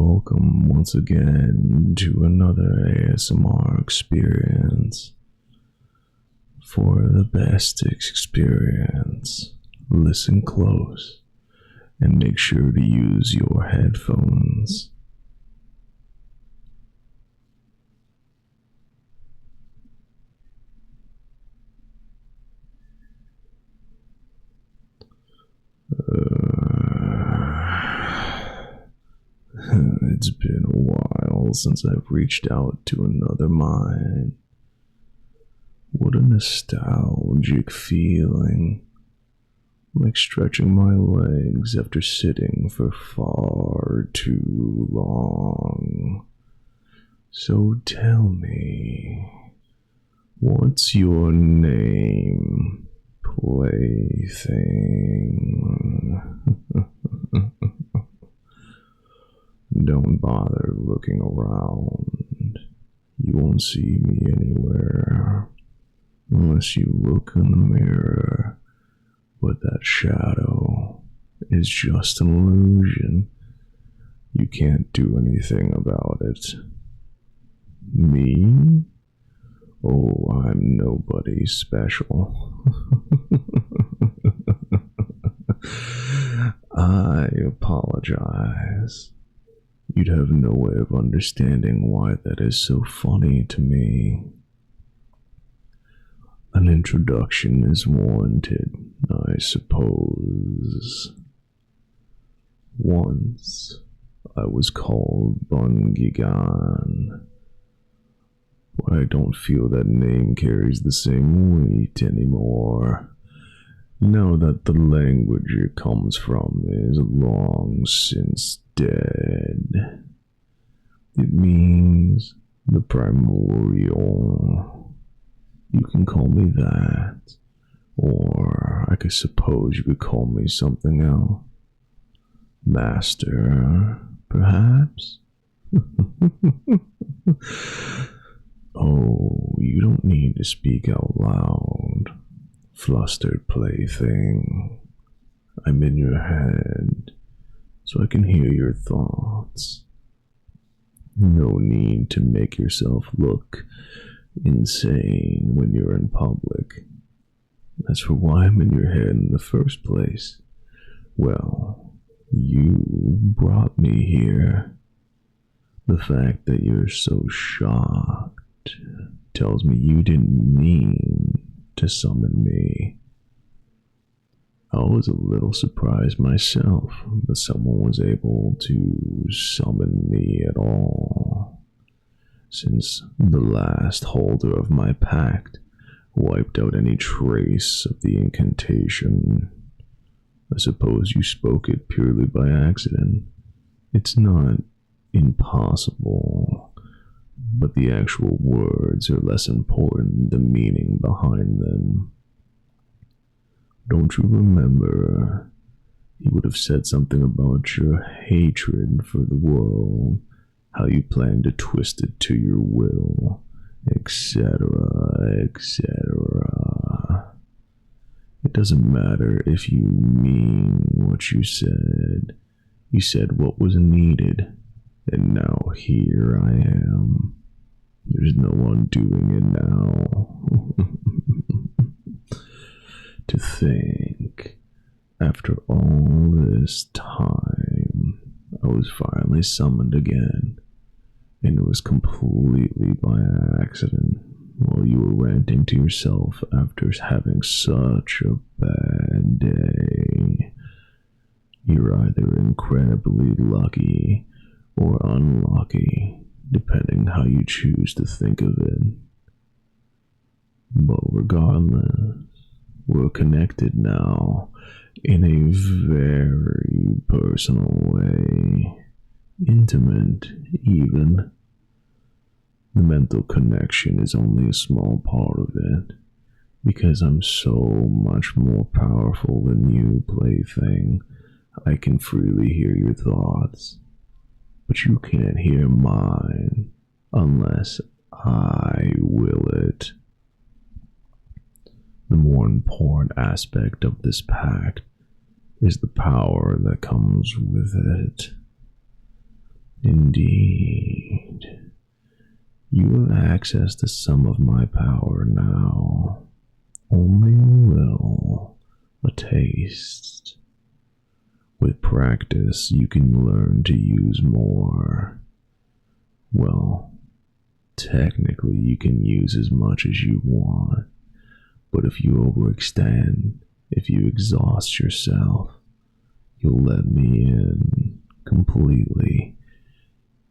Welcome once again to another ASMR experience. For the best experience, listen close and make sure to use your headphones. It's been a while since I've reached out to another mind. What a nostalgic feeling, like stretching my legs after sitting for far too long. So tell me, what's your name, plaything? Don't bother looking around. You won't see me anywhere unless you look in the mirror. But that shadow is just an illusion. You can't do anything about it. Me? Oh, I'm nobody special. I apologize. You'd have no way of understanding why that is so funny to me. An introduction is warranted, I suppose. Once, I was called Bungigan, but I don't feel that name carries the same weight anymore. Now that the language it comes from is long since dead. It means the Primordial. You can call me that, or I could suppose you could call me something else. Master, perhaps? Oh, you don't need to speak out loud, flustered plaything. I'm in your head, so I can hear your thoughts. No need to make yourself look insane when you're in public. As for why I'm in your head in the first place, well, you brought me here. The fact that you're so shocked tells me you didn't mean to summon me. I was a little surprised myself that someone was able to summon me at all, since the last holder of my pact wiped out any trace of the incantation. I suppose you spoke it purely by accident. It's not impossible, but the actual words are less important than the meaning behind them. Don't you remember? You would have said something about your hatred for the world, how you plan to twist it to your will, etc., etc. It doesn't matter if you mean what you said. You said what was needed, and now here I am. There's no undoing it now. To think, after all this time, I was finally summoned again, and it was completely by accident, while you were ranting to yourself after having such a bad day. You're either incredibly lucky or unlucky, depending how you choose to think of it. But regardless, we're connected now in a very personal way, intimate even. The mental connection is only a small part of it, because I'm so much more powerful than you, plaything. I can freely hear your thoughts, but you can't hear mine unless I will it. The more important aspect of this pact is the power that comes with it. In indeed. You have access to some of my power now. Only a little, a taste. With practice, you can learn to use more. Well, technically, you can use as much as you want, but if you overextend, if you exhaust yourself, you'll let me in completely,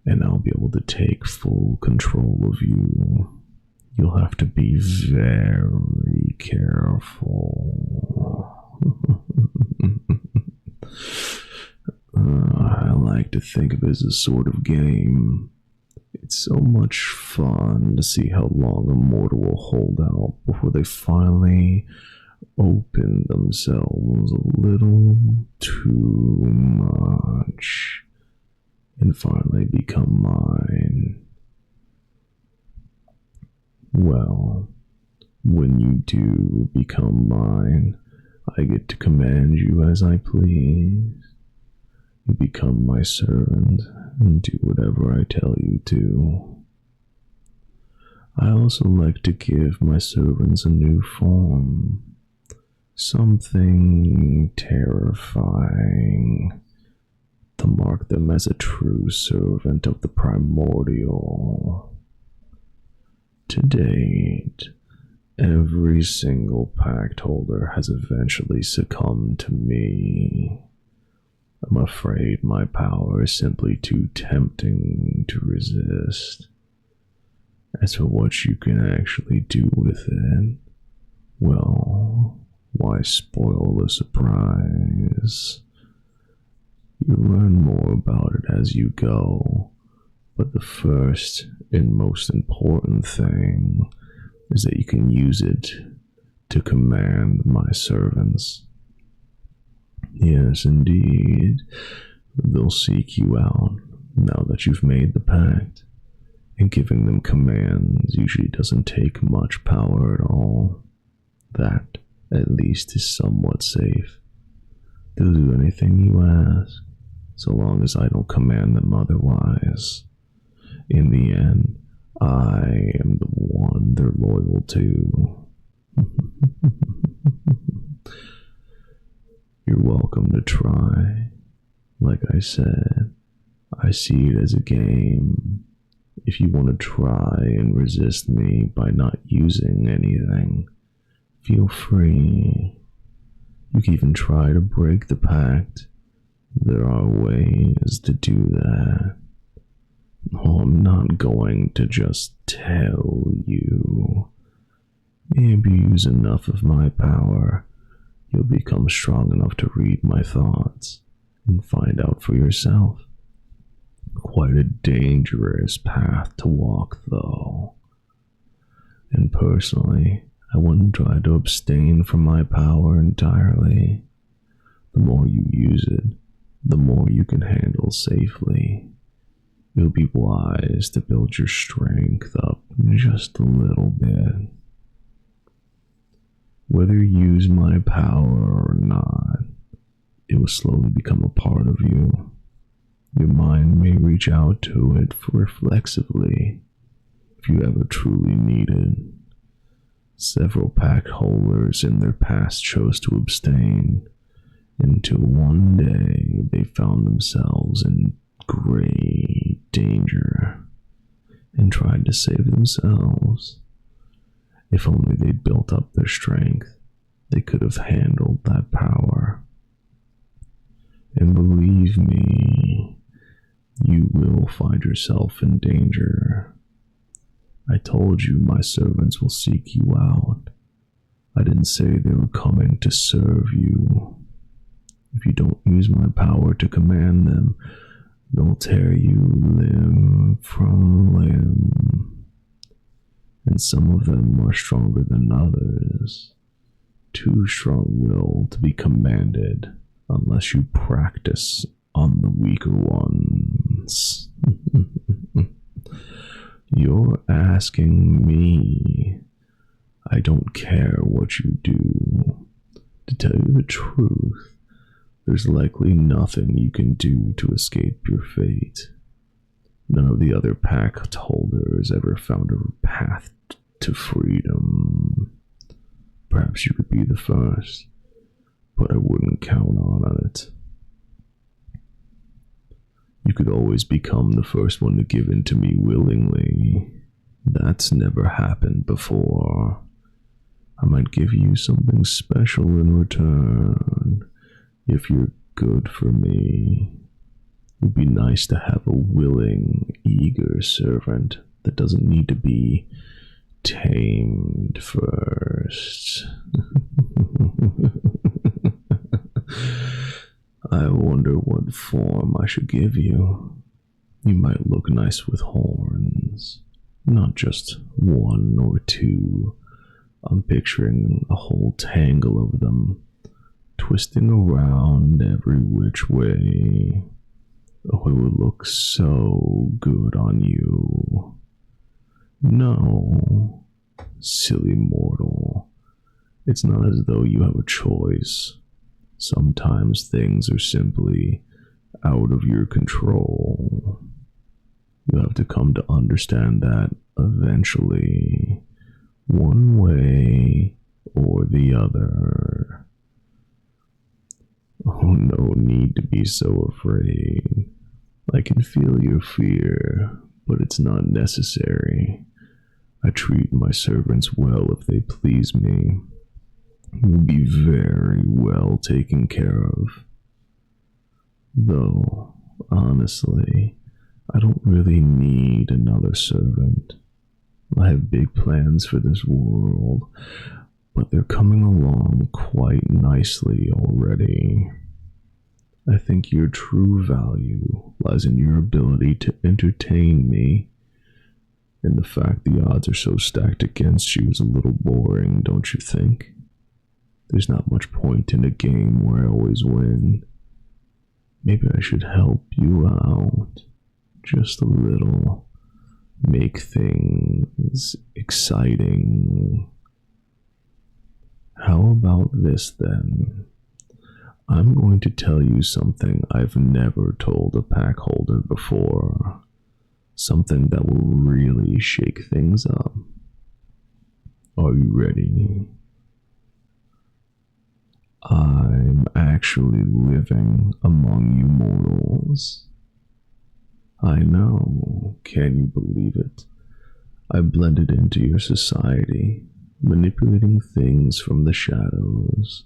and I'll be able to take full control of you. You'll have to be very careful. I like to think of it as a sort of game. It's so much fun to see how long a mortal will hold out before they finally open themselves a little too much and finally become mine. Well, when you do become mine, I get to command you as I please. You become my servant and do whatever I tell you to. I also like to give my servants a new form. Something terrifying to mark them as a true servant of the Primordial. To date, every single Pact holder has eventually succumbed to me. I'm afraid my power is simply too tempting to resist. As for what you can actually do with it, well, why spoil the surprise? You learn more about it as you go, but the first and most important thing is that you can use it to command my servants. Yes, indeed, they'll seek you out now that you've made the pact, and giving them commands usually doesn't take much power at all. That, at least, is somewhat safe. They'll do anything you ask, so long as I don't command them otherwise. In the end, I am the one they're loyal to. You're welcome to try. Like I said, I see it as a game. If you want to try and resist me by not using anything, feel free. You can even try to break the pact. There are ways to do that. Oh, I'm not going to just tell you. Maybe use enough of my power, you'll become strong enough to read my thoughts and find out for yourself. Quite a dangerous path to walk, though. And personally, I wouldn't try to abstain from my power entirely. The more you use it, the more you can handle safely. It would be wise to build your strength up just a little bit. Whether you use my power or not, it will slowly become a part of you. Your mind may reach out to it reflexively if you ever truly need it. Several Pact holders in their past chose to abstain until one day they found themselves in great danger and tried to save themselves. If only they'd built up their strength, they could have handled that power. And believe me, you will find yourself in danger. I told you my servants will seek you out. I didn't say they were coming to serve you. If you don't use my power to command them, they'll tear you limb from limb. And some of them are stronger than others. Too strong-willed to be commanded unless you practice on the weaker ones. You're asking me. I don't care what you do. To tell you the truth, there's likely nothing you can do to escape your fate. None of the other Pact holders ever found a path to freedom. Perhaps you could be the first, but I wouldn't count on it. You could always become the first one to give in to me willingly. That's never happened before. I might give you something special in return if you're good for me. It would be nice to have a willing, eager servant that doesn't need to be tamed first. I wonder what form I should give you. You might look nice with horns, not just one or two. I'm picturing a whole tangle of them, twisting around every which way. Oh, it would look so good on you. No, silly mortal. It's not as though you have a choice. Sometimes things are simply out of your control. You have to come to understand that eventually, one way or the other. Oh, no need to be so afraid. I can feel your fear, but it's not necessary. I treat my servants well if they please me. You'll be very well taken care of. Though, honestly, I don't really need another servant. I have big plans for this world, but they're coming along quite nicely already. I think your true value lies in your ability to entertain me. And the fact the odds are so stacked against you is a little boring, don't you think? There's not much point in a game where I always win. Maybe I should help you out just a little. Make things exciting. How about this then? I'm going to tell you something I've never told a pack holder before. Something that will really shake things up. Are you ready? I'm actually living among you mortals. I know, can you believe it? I blended into your society, manipulating things from the shadows,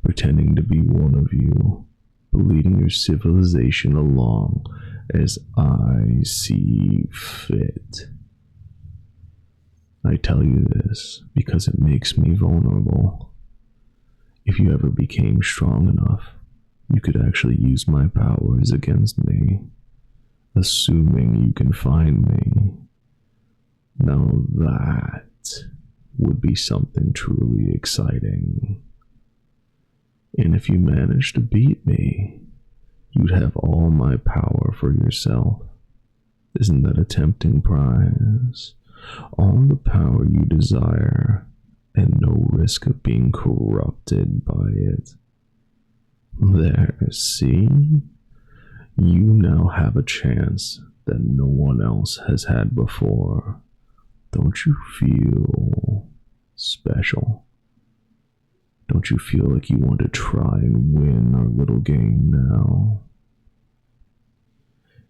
pretending to be one of you, leading your civilization along as I see fit. I tell you this because it makes me vulnerable. If you ever became strong enough, you could actually use my powers against me, assuming you can find me. Now that would be something truly exciting. And if you managed to beat me, you'd have all my power for yourself. Isn't that a tempting prize? All the power you desire, and no risk of being corrupted by it. There, see? You now have a chance that no one else has had before. Don't you feel special? Don't you feel like you want to try and win our little game now?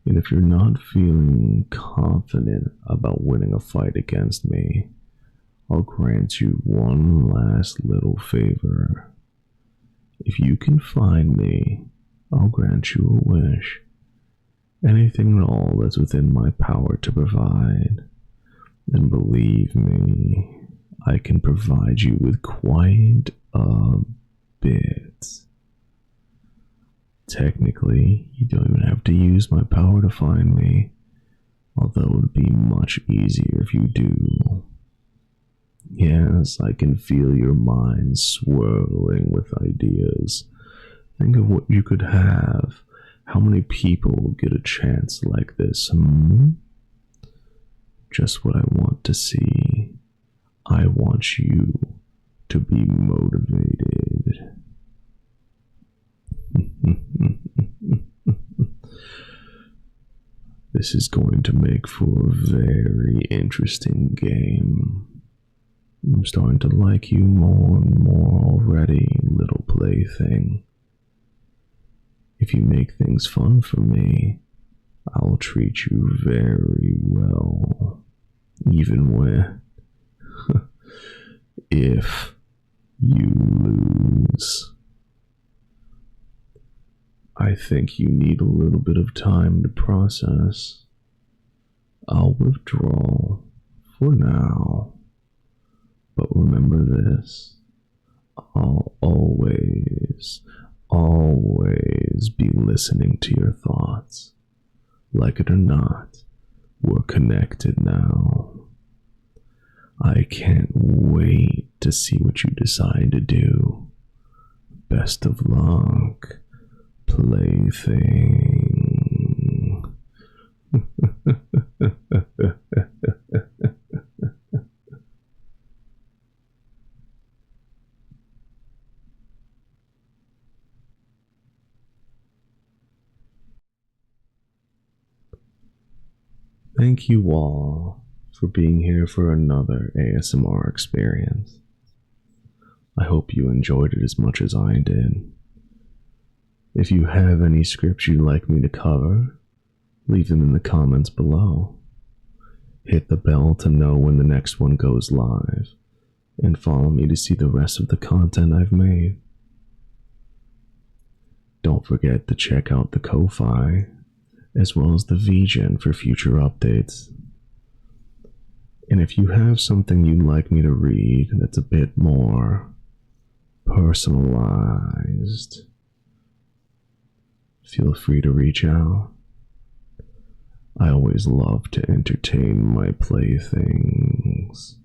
And if you're not feeling confident about winning a fight against me, I'll grant you one last little favor. If you can find me, I'll grant you a wish. Anything at all that's within my power to provide. And believe me, I can provide you with quite a bit. Technically, you don't even have to use my power to find me, although it would be much easier if you do. Yes, I can feel your mind swirling with ideas. Think of what you could have. How many people will get a chance like this, Just what I want to see. I want you to be motivated. This is going to make for a very interesting game. I'm starting to like you more and more already, little plaything. If you make things fun for me, I'll treat you very well. Even when, if you lose. I think you need a little bit of time to process. I'll withdraw for now. But remember this, I'll always be listening to your thoughts. Like it or not, we're connected now. I can't wait to see what you decide to do. Best of luck, plaything. Thank you all for being here for another ASMR experience. I hope you enjoyed it as much as I did. If you have any scripts you'd like me to cover, leave them in the comments below. Hit the bell to know when the next one goes live, and follow me to see the rest of the content I've made. Don't forget to check out the Ko-Fi, as well as the VGen for future updates. And if you have something you'd like me to read that's a bit more personalized, feel free to reach out. I always love to entertain my playthings.